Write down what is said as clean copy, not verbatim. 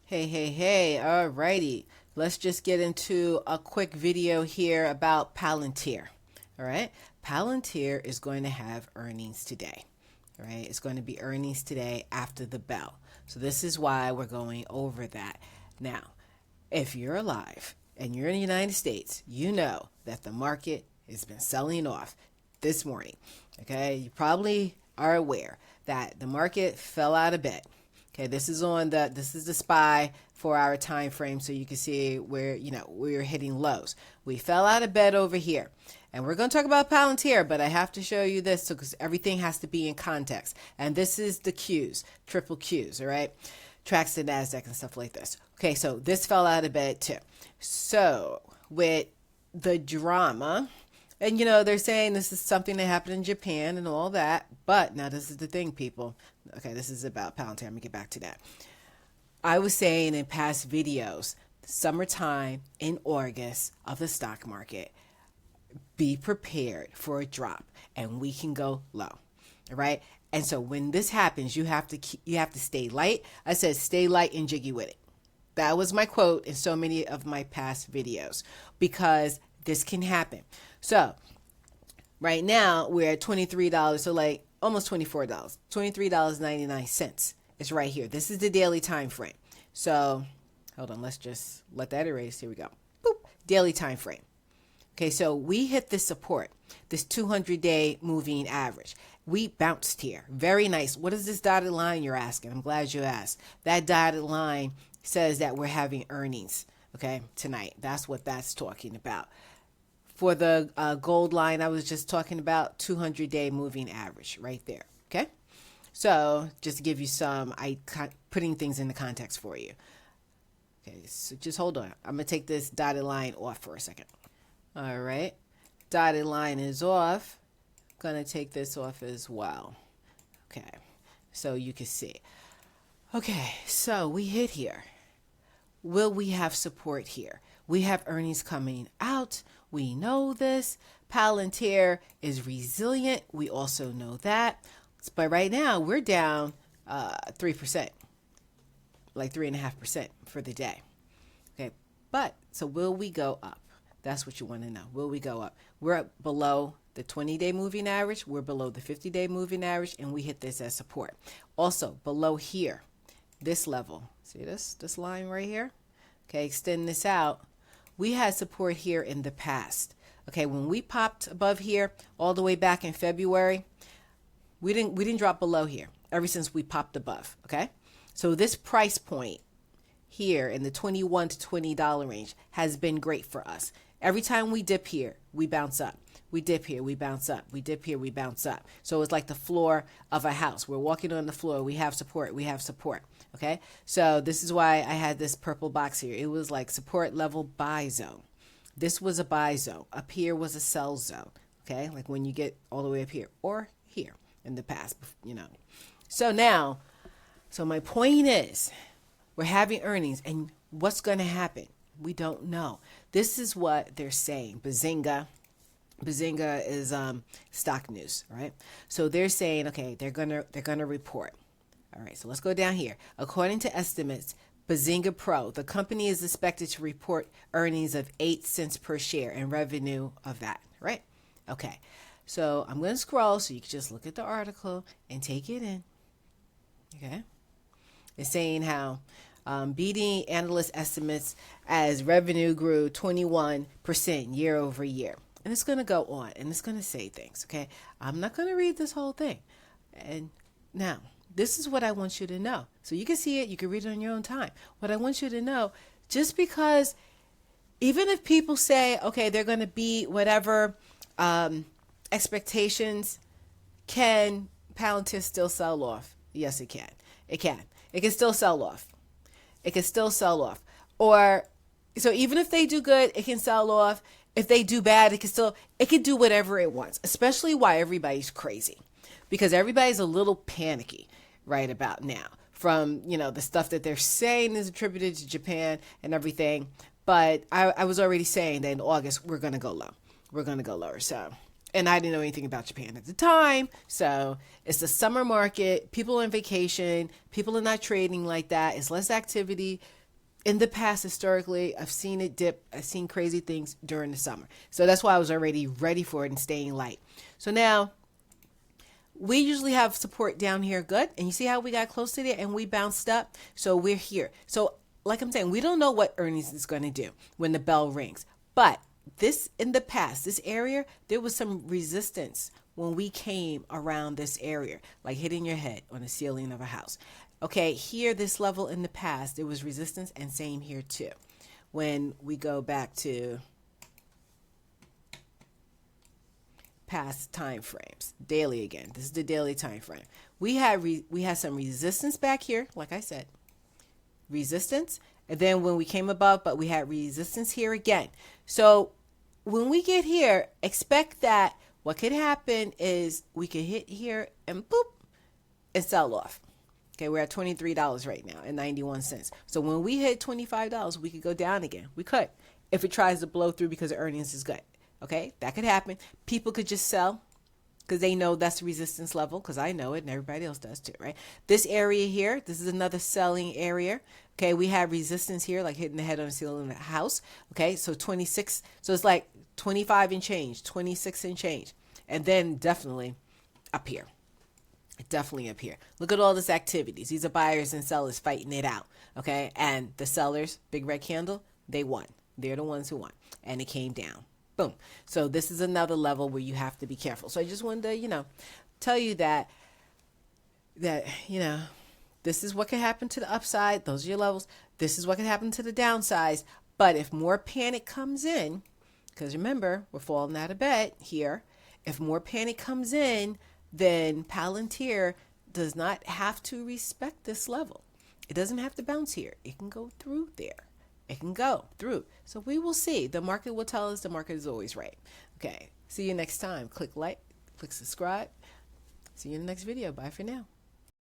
Hey, alrighty. Let's just get into a quick video here about Palantir. All right. Palantir is going to have earnings today. All right. It's going to be earnings today after the bell. So this is why we're going over that. Now, if you're alive and you're in the United States, you know that the market has been selling off this morning. Okay. You probably are aware that the market fell out of bed. Okay, this is the SPY 4 hour time frame, so you can see where we're hitting lows. We fell out of bed over here, and we're going to talk about Palantir, but I have to show you this because everything has to be in context. And this is the Qs, triple Qs, all right, tracks the Nasdaq and stuff like this. Okay, so this fell out of bed too. So with the drama. And they're saying this is something that happened in Japan and all that. But now this is the thing, people. Okay, this is about Palantir. I'm going to get back to that. I was saying in past videos, summertime in August of the stock market, be prepared for a drop and we can go low. All right. And so when this happens, you have to stay light. I said, stay light and jiggy with it. That was my quote in so many of my past videos because this can happen. So right now we're at $23, so like almost $24, $23.99. It's right here. This is the daily time frame. So hold on, let's just let that erase. Here we go. Boop. Daily time frame. Okay, so we hit this support, this 200-day moving average. We bounced here. Very nice. What is this dotted line, you're asking? I'm glad you asked. That dotted line says that we're having earnings, okay, tonight. That's what that's talking about. For the gold line, I was just talking about 200-day moving average right there. Okay. So just to give you putting things into context for you. Okay. So just hold on. I'm going to take this dotted line off for a second. All right. Dotted line is off. Going to take this off as well. Okay. So you can see. Okay. So we hit here. Will we have support here? We have earnings coming out. We know this. Palantir is resilient. We also know that. But right now, we're down 3%, like 3.5% for the day. Okay. But so will we go up? That's what you want to know. Will we go up? We're up below the 20-day moving average. We're below the 50-day moving average, and we hit this as support. Also, below here, this level. See this line right here? Okay, extend this out. We had support here in the past. Okay, when we popped above here all the way back in February, we didn't drop below here ever since we popped above. Okay, so this price point here in the $21 to $20 range has been great for us. Every time we dip here, we bounce up. We dip here, we bounce up. We dip here, we bounce up. So it's like the floor of a house. We're walking on the floor. We have support. We have support. Okay. So this is why I had this purple box here. It was like support level buy zone. This was a buy zone. Up here was a sell zone. Okay. Like when you get all the way up here or here in the past, So now, so my point is we're having earnings and what's going to happen? We don't know. This is what they're saying. Bazinga is stock news, right? So they're saying, okay, they're gonna report. All right, so let's go down here. According to estimates, Bazinga Pro, the company is expected to report earnings of 8 cents per share and revenue of that, right? Okay, so I'm gonna scroll so you can just look at the article and take it in. Okay, it's saying how beating analyst estimates as revenue grew 21% year over year. And it's going to go on and it's going to say things, okay? I'm not going to read this whole thing. And now, this is what I want you to know. So you can see it, you can read it on your own time. What I want you to know, just because even if people say, okay, they're going to beat whatever expectations, can Palantir still sell off? Yes, it can. It can. It can still sell off. It can still sell off. Or, so even if they do good, it can sell off. If they do bad, it can do whatever it wants, especially why everybody's crazy, because everybody's a little panicky right about now from, the stuff that they're saying is attributed to Japan and everything. But I was already saying that in August, we're going to go low. We're going to go lower. So And I didn't know anything about Japan at the time. So it's the summer market. People on vacation. People are not trading like that. It's less activity. In the past, historically, I've seen it dip. I've seen crazy things during the summer. So that's why I was already ready for it and staying light. So now we usually have support down here. Good. And you see how we got close to there and we bounced up. So we're here. So like I'm saying, we don't know what earnings is going to do when the bell rings. But this in the past, this area, there was some resistance when we came around this area, like hitting your head on the ceiling of a house. Okay, here, this level in the past, there was resistance, and same here too. When we go back to past time frames, daily again, this is the daily time frame. We had some resistance back here, like I said, resistance, and then when we came above, but we had resistance here again. So when we get here, expect that what could happen is we could hit here and boop and sell off. Okay, we're at $23 right now and 91 cents. So when we hit $25, we could go down again. We could, if it tries to blow through because the earnings is good. Okay, that could happen. People could just sell because they know that's the resistance level, because I know it and everybody else does too, right? This area here, this is another selling area. Okay, we have resistance here, like hitting the head on the ceiling of the house. Okay, so 26, so it's like 25 and change, 26 and change. And then definitely up here. Definitely up here. Look at all this activities. These are buyers and sellers fighting it out. Okay. And the sellers, big red candle, they won. They're the ones who won. And it came down. Boom. So this is another level where you have to be careful. So I just wanted to, tell you that, this is what can happen to the upside. Those are your levels. This is what can happen to the downsides. But if more panic comes in, because remember, we're falling out of bed here. If more panic comes in, then Palantir does not have to respect this level. It doesn't have to bounce here. It can go through there. It can go through. So we will see. The market will tell us. The market is always right. Okay. See you next time. Click like, click subscribe. See you in the next video. Bye for now.